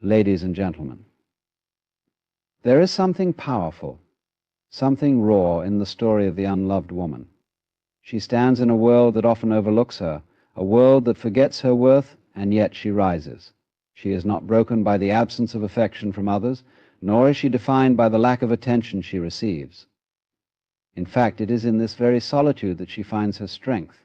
Ladies and gentlemen, there is something powerful, something raw in the story of the unloved woman. She stands in a world that often overlooks her, a world that forgets her worth, and yet she rises. She is not broken by the absence of affection from others, nor is she defined by the lack of attention she receives. In fact, it is in this very solitude that she finds her strength.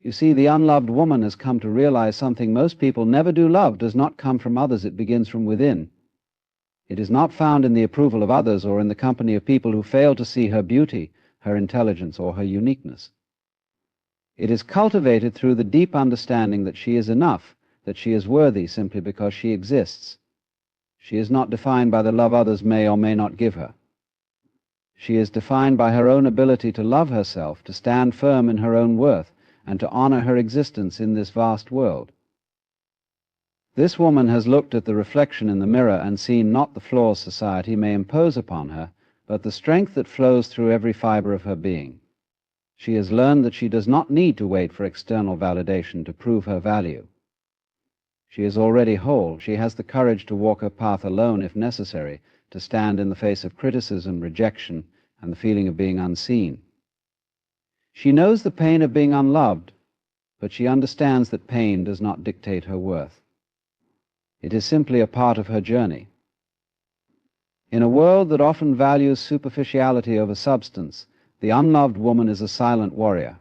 You see, the unloved woman has come to realize something most people never do. Love does not come from others, it begins from within. It is not found in the approval of others or in the company of people who fail to see her beauty, her intelligence, or her uniqueness. It is cultivated through the deep understanding that she is enough, that she is worthy simply because she exists. She is not defined by the love others may or may not give her. She is defined by her own ability to love herself, to stand firm in her own worth, and to honor her existence in this vast world. This woman has looked at the reflection in the mirror and seen not the flaws society may impose upon her, but the strength that flows through every fiber of her being. She has learned that she does not need to wait for external validation to prove her value. She is already whole. She has the courage to walk her path alone if necessary, to stand in the face of criticism, rejection, and the feeling of being unseen. She knows the pain of being unloved, but she understands that pain does not dictate her worth. It is simply a part of her journey. In a world that often values superficiality over substance, the unloved woman is a silent warrior.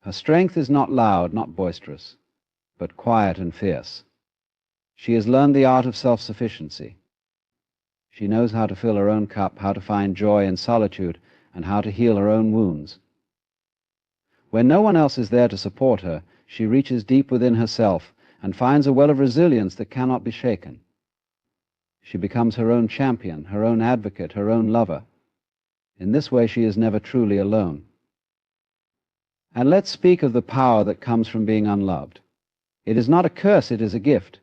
Her strength is not loud, not boisterous, but quiet and fierce. She has learned the art of self-sufficiency. She knows how to fill her own cup, how to find joy in solitude, and how to heal her own wounds. When no one else is there to support her, she reaches deep within herself and finds a well of resilience that cannot be shaken. She becomes her own champion, her own advocate, her own lover. In this way she is never truly alone. And let's speak of the power that comes from being unloved. It is not a curse, it is a gift.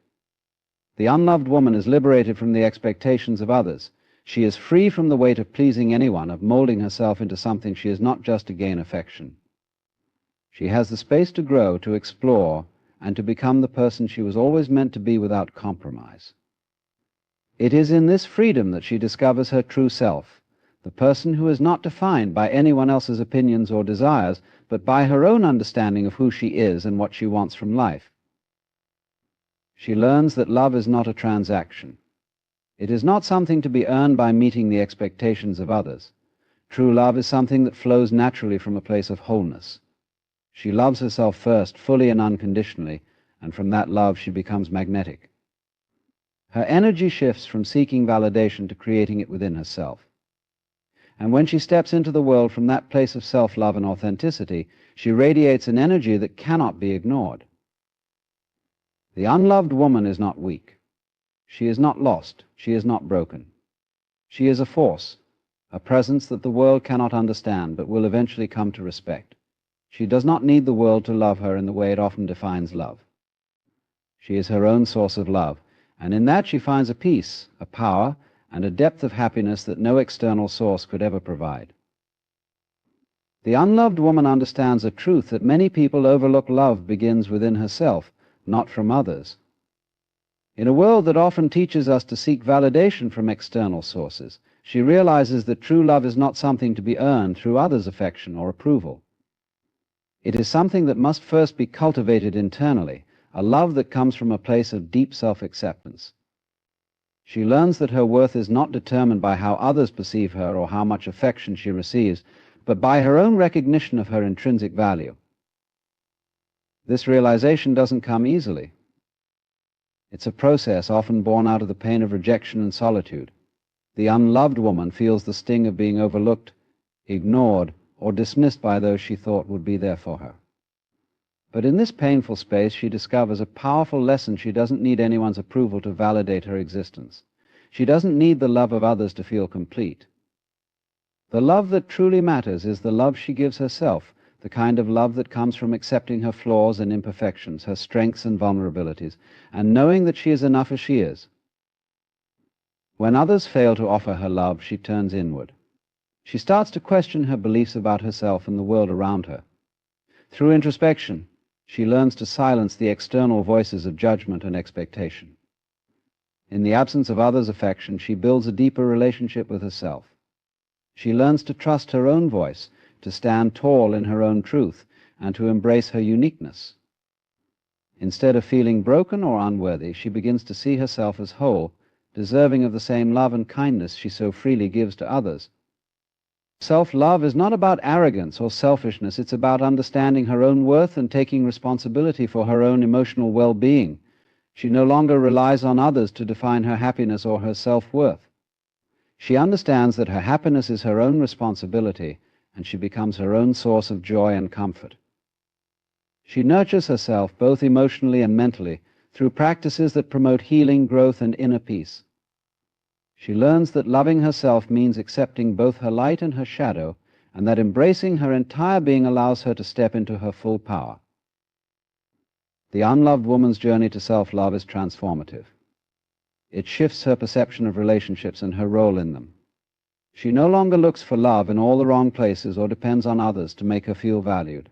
The unloved woman is liberated from the expectations of others. She is free from the weight of pleasing anyone, of molding herself into something she is not just to gain affection. She has the space to grow, to explore, and to become the person she was always meant to be without compromise. It is in this freedom that she discovers her true self, the person who is not defined by anyone else's opinions or desires, but by her own understanding of who she is and what she wants from life. She learns that love is not a transaction. It is not something to be earned by meeting the expectations of others. True love is something that flows naturally from a place of wholeness. She loves herself first, fully and unconditionally, and from that love she becomes magnetic. Her energy shifts from seeking validation to creating it within herself. And when she steps into the world from that place of self-love and authenticity, she radiates an energy that cannot be ignored. The unloved woman is not weak. She is not lost. She is not broken. She is a force, a presence that the world cannot understand, but will eventually come to respect. She does not need the world to love her in the way it often defines love. She is her own source of love, and in that she finds a peace, a power, and a depth of happiness that no external source could ever provide. The unloved woman understands a truth that many people overlook. Love begins within herself, not from others. In a world that often teaches us to seek validation from external sources, she realizes that true love is not something to be earned through others' affection or approval. It is something that must first be cultivated internally, a love that comes from a place of deep self-acceptance. She learns that her worth is not determined by how others perceive her or how much affection she receives, but by her own recognition of her intrinsic value. This realization doesn't come easily. It's a process often born out of the pain of rejection and solitude. The unloved woman feels the sting of being overlooked, ignored, or dismissed by those she thought would be there for her. But in this painful space she discovers a powerful lesson. She doesn't need anyone's approval to validate her existence. She doesn't need the love of others to feel complete. The love that truly matters is the love she gives herself, the kind of love that comes from accepting her flaws and imperfections, her strengths and vulnerabilities, and knowing that she is enough as she is. When others fail to offer her love, she turns inward. She starts to question her beliefs about herself and the world around her. Through introspection, She learns to silence the external voices of judgment and expectation. In the absence of others' affection, she builds a deeper relationship with herself. She learns to trust her own voice, to stand tall in her own truth, and to embrace her uniqueness. Instead of feeling broken or unworthy, she begins to see herself as whole, deserving of the same love and kindness she so freely gives to others. Self-love is not about arrogance or selfishness. It's about understanding her own worth and taking responsibility for her own emotional well-being. She no longer relies on others to define her happiness or her self-worth. She understands that her happiness is her own responsibility, and she becomes her own source of joy and comfort. She nurtures herself both emotionally and mentally through practices that promote healing, growth, and inner peace. She learns that loving herself means accepting both her light and her shadow, and that embracing her entire being allows her to step into her full power. The unloved woman's journey to self-love is transformative. It shifts her perception of relationships and her role in them. She no longer looks for love in all the wrong places or depends on others to make her feel valued.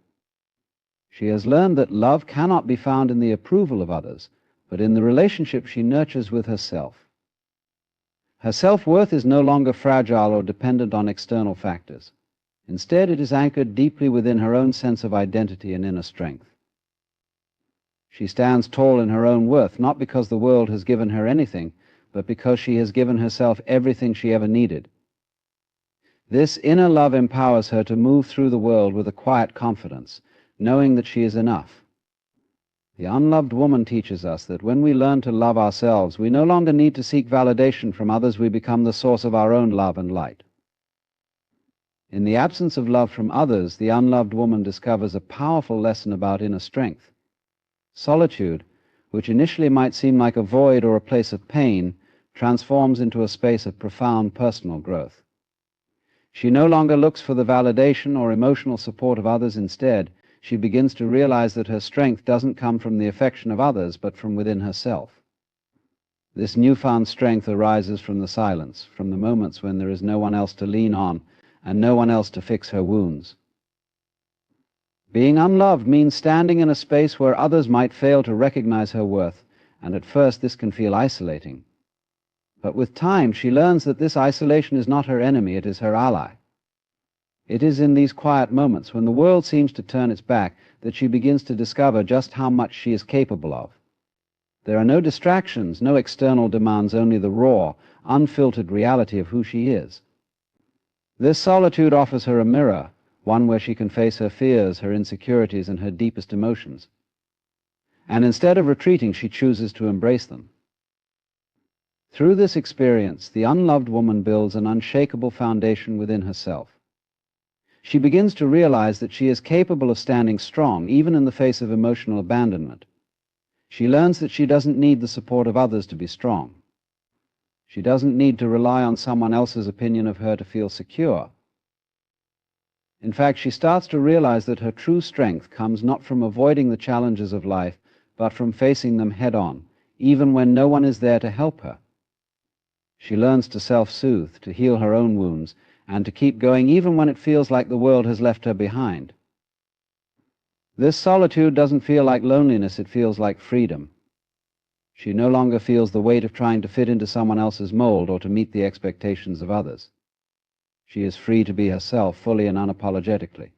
She has learned that love cannot be found in the approval of others, but in the relationship she nurtures with herself. Her self-worth is no longer fragile or dependent on external factors. Instead, it is anchored deeply within her own sense of identity and inner strength. She stands tall in her own worth, not because the world has given her anything, but because she has given herself everything she ever needed. This inner love empowers her to move through the world with a quiet confidence, knowing that she is enough. The unloved woman teaches us that when we learn to love ourselves, we no longer need to seek validation from others. We become the source of our own love and light. In the absence of love from others, the unloved woman discovers a powerful lesson about inner strength. Solitude, which initially might seem like a void or a place of pain, transforms into a space of profound personal growth. She no longer looks for the validation or emotional support of others. Instead, she begins to realize that her strength doesn't come from the affection of others, but from within herself. This newfound strength arises from the silence, from the moments when there is no one else to lean on and no one else to fix her wounds. Being unloved means standing in a space where others might fail to recognize her worth, and at first this can feel isolating. But with time, she learns that this isolation is not her enemy, it is her ally. It is in these quiet moments, when the world seems to turn its back, that she begins to discover just how much she is capable of. There are no distractions, no external demands, only the raw, unfiltered reality of who she is. This solitude offers her a mirror, one where she can face her fears, her insecurities, and her deepest emotions. And instead of retreating, she chooses to embrace them. Through this experience, the unloved woman builds an unshakable foundation within herself. She begins to realize that she is capable of standing strong, even in the face of emotional abandonment. She learns that she doesn't need the support of others to be strong. She doesn't need to rely on someone else's opinion of her to feel secure. In fact, she starts to realize that her true strength comes not from avoiding the challenges of life, but from facing them head-on, even when no one is there to help her. She learns to self-soothe, to heal her own wounds, and to keep going even when it feels like the world has left her behind. This solitude doesn't feel like loneliness, it feels like freedom. She no longer feels the weight of trying to fit into someone else's mold or to meet the expectations of others. She is free to be herself, fully and unapologetically.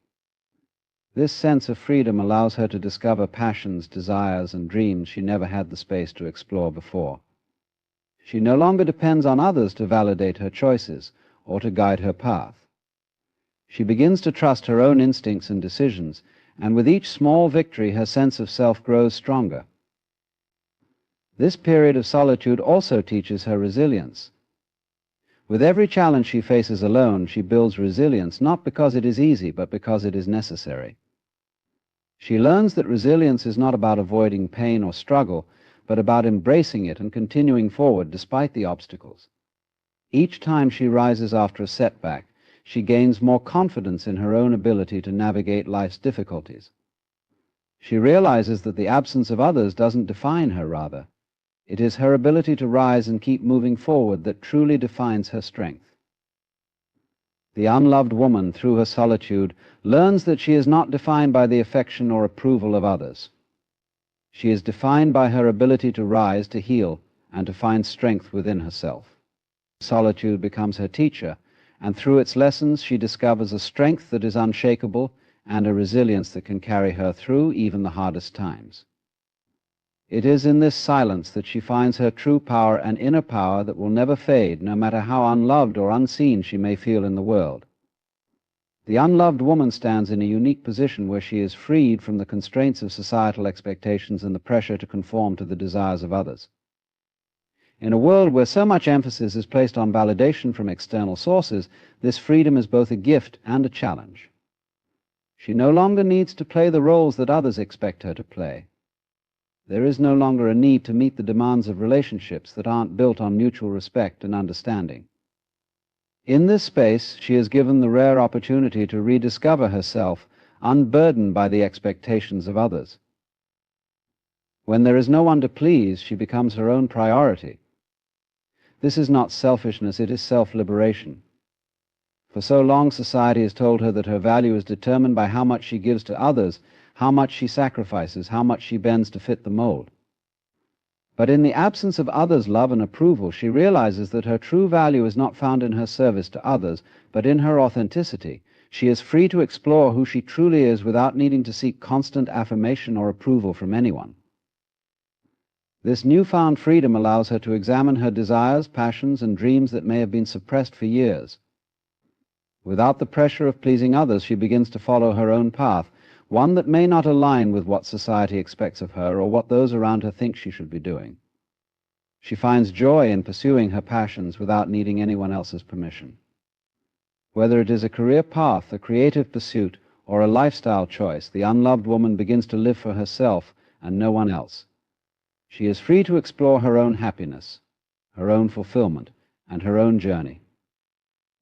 This sense of freedom allows her to discover passions, desires, and dreams she never had the space to explore before. She no longer depends on others to validate her choices or to guide her path. She begins to trust her own instincts and decisions, and with each small victory her sense of self grows stronger. This period of solitude also teaches her resilience. With every challenge she faces alone, she builds resilience, not because it is easy, but because it is necessary. She learns that resilience is not about avoiding pain or struggle, but about embracing it and continuing forward despite the obstacles. Each time she rises after a setback, she gains more confidence in her own ability to navigate life's difficulties. She realizes that the absence of others doesn't define her, rather. It is her ability to rise and keep moving forward that truly defines her strength. The unloved woman, through her solitude, learns that she is not defined by the affection or approval of others. She is defined by her ability to rise, to heal, and to find strength within herself. Solitude becomes her teacher, and through its lessons she discovers a strength that is unshakable and a resilience that can carry her through even the hardest times. It is in this silence that she finds her true power, an inner power that will never fade, no matter how unloved or unseen she may feel in the world. The unloved woman stands in a unique position where she is freed from the constraints of societal expectations and the pressure to conform to the desires of others. In a world where so much emphasis is placed on validation from external sources, this freedom is both a gift and a challenge. She no longer needs to play the roles that others expect her to play. There is no longer a need to meet the demands of relationships that aren't built on mutual respect and understanding. In this space, she is given the rare opportunity to rediscover herself, unburdened by the expectations of others. When there is no one to please, she becomes her own priority. This is not selfishness, it is self-liberation. For so long, society has told her that her value is determined by how much she gives to others, how much she sacrifices, how much she bends to fit the mold. But in the absence of others' love and approval, she realizes that her true value is not found in her service to others, but in her authenticity. She is free to explore who she truly is without needing to seek constant affirmation or approval from anyone. This newfound freedom allows her to examine her desires, passions, and dreams that may have been suppressed for years. Without the pressure of pleasing others, she begins to follow her own path, one that may not align with what society expects of her or what those around her think she should be doing. She finds joy in pursuing her passions without needing anyone else's permission. Whether it is a career path, a creative pursuit, or a lifestyle choice, the unloved woman begins to live for herself and no one else. She is free to explore her own happiness, her own fulfillment, and her own journey.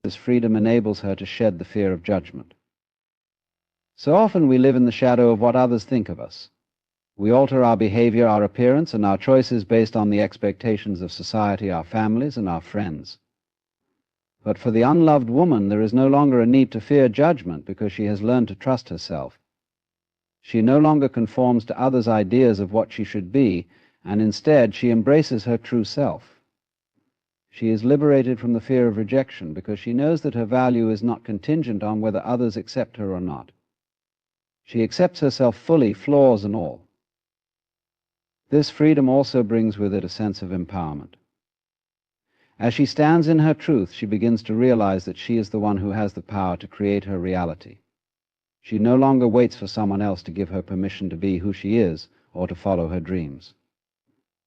This freedom enables her to shed the fear of judgment. So often we live in the shadow of what others think of us. We alter our behavior, our appearance, and our choices based on the expectations of society, our families, and our friends. But for the unloved woman, there is no longer a need to fear judgment because she has learned to trust herself. She no longer conforms to others' ideas of what she should be, and instead she embraces her true self. She is liberated from the fear of rejection because she knows that her value is not contingent on whether others accept her or not. She accepts herself fully, flaws and all. This freedom also brings with it a sense of empowerment. As she stands in her truth, she begins to realize that she is the one who has the power to create her reality. She no longer waits for someone else to give her permission to be who she is or to follow her dreams.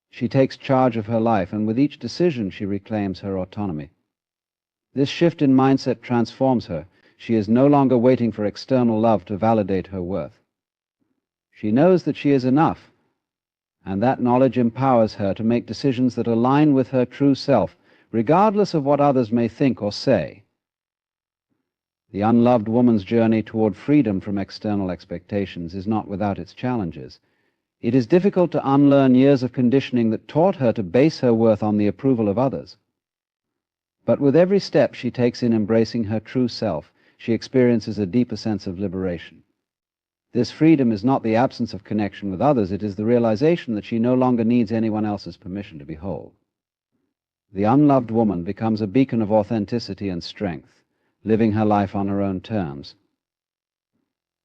She takes charge of her life, and with each decision she reclaims her autonomy. This shift in mindset transforms her. She is no longer waiting for external love to validate her worth. She knows that she is enough, and that knowledge empowers her to make decisions that align with her true self, regardless of what others may think or say. The unloved woman's journey toward freedom from external expectations is not without its challenges. It is difficult to unlearn years of conditioning that taught her to base her worth on the approval of others. But with every step she takes in embracing her true self, she experiences a deeper sense of liberation. This freedom is not the absence of connection with others, it is the realization that she no longer needs anyone else's permission to be whole. The unloved woman becomes a beacon of authenticity and strength, living her life on her own terms.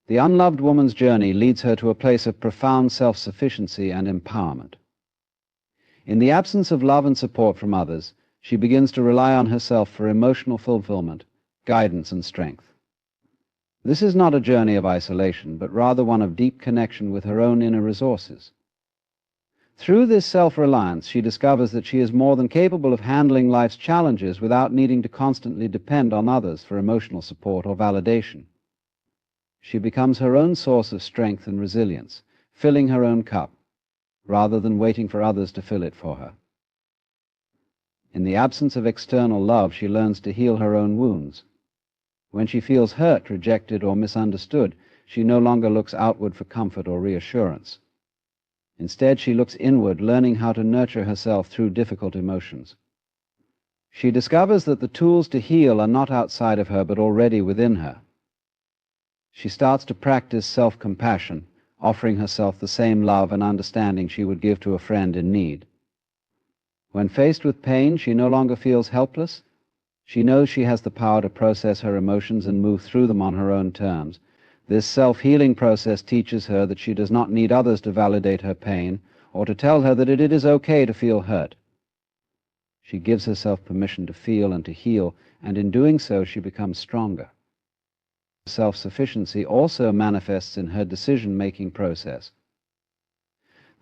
The unloved woman's journey leads her to a place of profound self-sufficiency and empowerment. In the absence of love and support from others, she begins to rely on herself for emotional fulfillment, guidance, and strength. This is not a journey of isolation, but rather one of deep connection with her own inner resources. Through this self-reliance, she discovers that she is more than capable of handling life's challenges without needing to constantly depend on others for emotional support or validation. She becomes her own source of strength and resilience, filling her own cup, rather than waiting for others to fill it for her. In the absence of external love, she learns to heal her own wounds. When she feels hurt, rejected, or misunderstood, she no longer looks outward for comfort or reassurance. Instead, she looks inward, learning how to nurture herself through difficult emotions. She discovers that the tools to heal are not outside of her but already within her. She starts to practice self-compassion, offering herself the same love and understanding she would give to a friend in need. When faced with pain, she no longer feels helpless. She knows she has the power to process her emotions and move through them on her own terms. This self-healing process teaches her that she does not need others to validate her pain or to tell her that it is okay to feel hurt. She gives herself permission to feel and to heal, and in doing so she becomes stronger. Self-sufficiency also manifests in her decision-making process.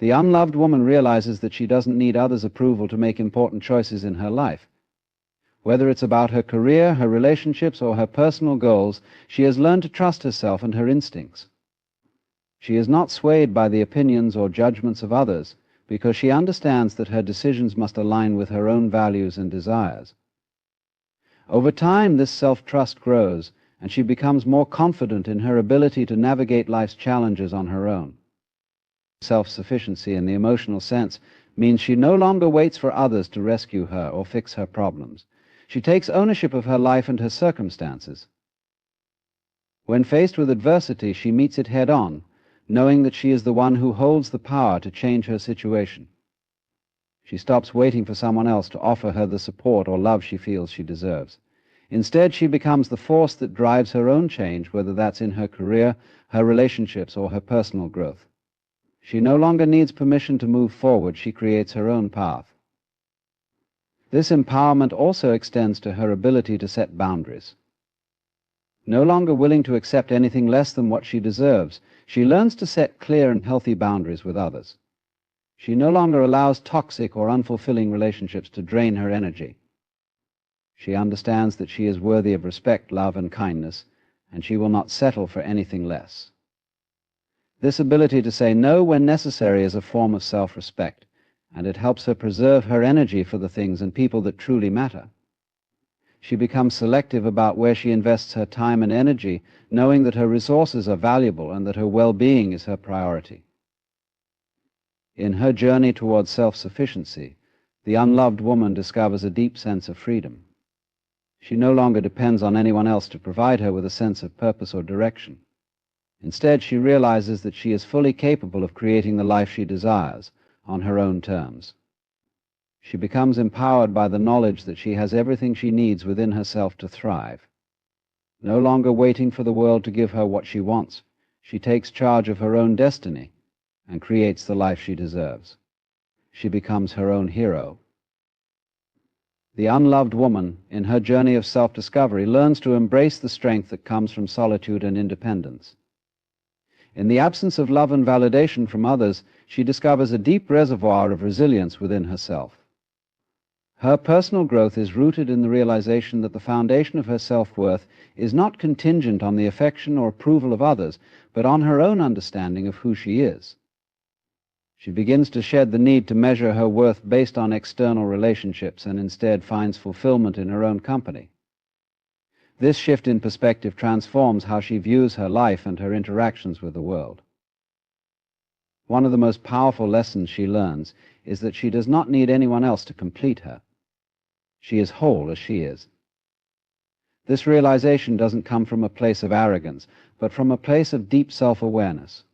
The unloved woman realizes that she doesn't need others' approval to make important choices in her life. Whether it's about her career, her relationships, or her personal goals, she has learned to trust herself and her instincts. She is not swayed by the opinions or judgments of others, because she understands that her decisions must align with her own values and desires. Over time, this self-trust grows, and she becomes more confident in her ability to navigate life's challenges on her own. Self-sufficiency in the emotional sense means she no longer waits for others to rescue her or fix her problems. She takes ownership of her life and her circumstances. When faced with adversity, she meets it head-on, knowing that she is the one who holds the power to change her situation. She stops waiting for someone else to offer her the support or love she feels she deserves. Instead, she becomes the force that drives her own change, whether that's in her career, her relationships, or her personal growth. She no longer needs permission to move forward. She creates her own path. This empowerment also extends to her ability to set boundaries. No longer willing to accept anything less than what she deserves, she learns to set clear and healthy boundaries with others. She no longer allows toxic or unfulfilling relationships to drain her energy. She understands that she is worthy of respect, love, and kindness, and she will not settle for anything less. This ability to say no when necessary is a form of self-respect, and it helps her preserve her energy for the things and people that truly matter. She becomes selective about where she invests her time and energy, knowing that her resources are valuable and that her well-being is her priority. In her journey towards self-sufficiency, the unloved woman discovers a deep sense of freedom. She no longer depends on anyone else to provide her with a sense of purpose or direction. Instead, she realizes that she is fully capable of creating the life she desires on her own terms. She becomes empowered by the knowledge that she has everything she needs within herself to thrive. No longer waiting for the world to give her what she wants, she takes charge of her own destiny and creates the life she deserves. She becomes her own hero. The unloved woman, in her journey of self-discovery, learns to embrace the strength that comes from solitude and independence. In the absence of love and validation from others, she discovers a deep reservoir of resilience within herself. Her personal growth is rooted in the realization that the foundation of her self-worth is not contingent on the affection or approval of others, but on her own understanding of who she is. She begins to shed the need to measure her worth based on external relationships and instead finds fulfillment in her own company. This shift in perspective transforms how she views her life and her interactions with the world. One of the most powerful lessons she learns is that she does not need anyone else to complete her. She is whole as she is. This realization doesn't come from a place of arrogance, but from a place of deep self-awareness.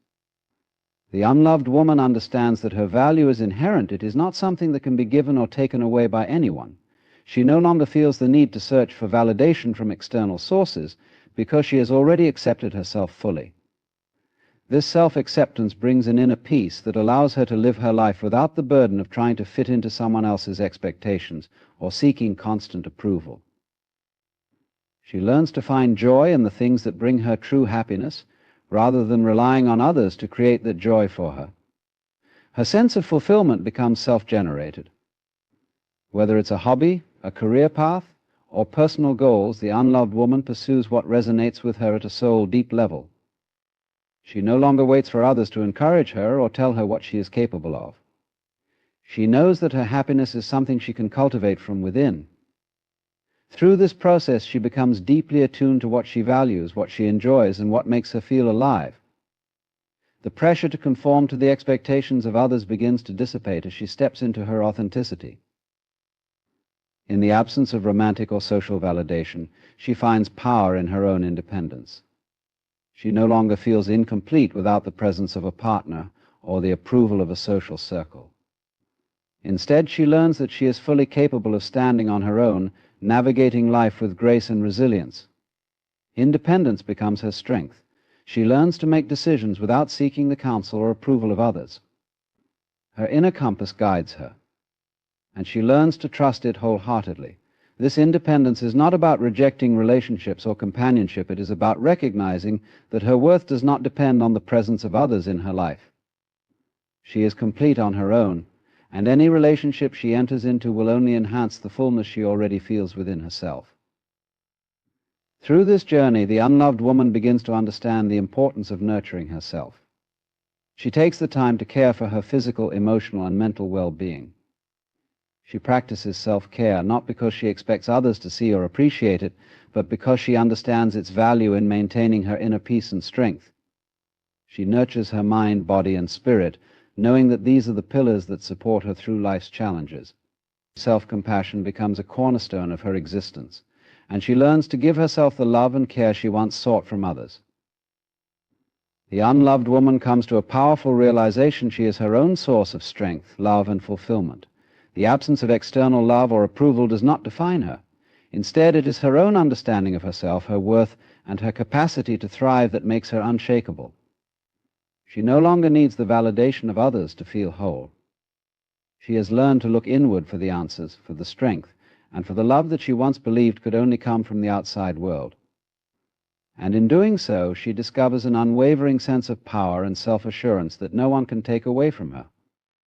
The unloved woman understands that her value is inherent. It is not something that can be given or taken away by anyone. She no longer feels the need to search for validation from external sources because she has already accepted herself fully. This self-acceptance brings an inner peace that allows her to live her life without the burden of trying to fit into someone else's expectations or seeking constant approval. She learns to find joy in the things that bring her true happiness, rather than relying on others to create that joy for her. Her sense of fulfillment becomes self-generated. Whether it's a hobby, a career path, or personal goals, the unloved woman pursues what resonates with her at a soul-deep level. She no longer waits for others to encourage her or tell her what she is capable of. She knows that her happiness is something she can cultivate from within. Through this process, she becomes deeply attuned to what she values, what she enjoys, and what makes her feel alive. The pressure to conform to the expectations of others begins to dissipate as she steps into her authenticity. In the absence of romantic or social validation, she finds power in her own independence. She no longer feels incomplete without the presence of a partner or the approval of a social circle. Instead, she learns that she is fully capable of standing on her own, navigating life with grace and resilience. Independence becomes her strength. She learns to make decisions without seeking the counsel or approval of others. Her inner compass guides her, and she learns to trust it wholeheartedly. This independence is not about rejecting relationships or companionship. It is about recognizing that her worth does not depend on the presence of others in her life. She is complete on her own, and any relationship she enters into will only enhance the fullness she already feels within herself. Through this journey, the unloved woman begins to understand the importance of nurturing herself. She takes the time to care for her physical, emotional, and mental well-being. She practices self-care, not because she expects others to see or appreciate it, but because she understands its value in maintaining her inner peace and strength. She nurtures her mind, body, and spirit, knowing that these are the pillars that support her through life's challenges. Self-compassion becomes a cornerstone of her existence, and she learns to give herself the love and care she once sought from others. The unloved woman comes to a powerful realization she is her own source of strength, love, and fulfillment. The absence of external love or approval does not define her. Instead, it is her own understanding of herself, her worth, and her capacity to thrive that makes her unshakable. She no longer needs the validation of others to feel whole. She has learned to look inward for the answers, for the strength, and for the love that she once believed could only come from the outside world. And in doing so, she discovers an unwavering sense of power and self-assurance that no one can take away from her.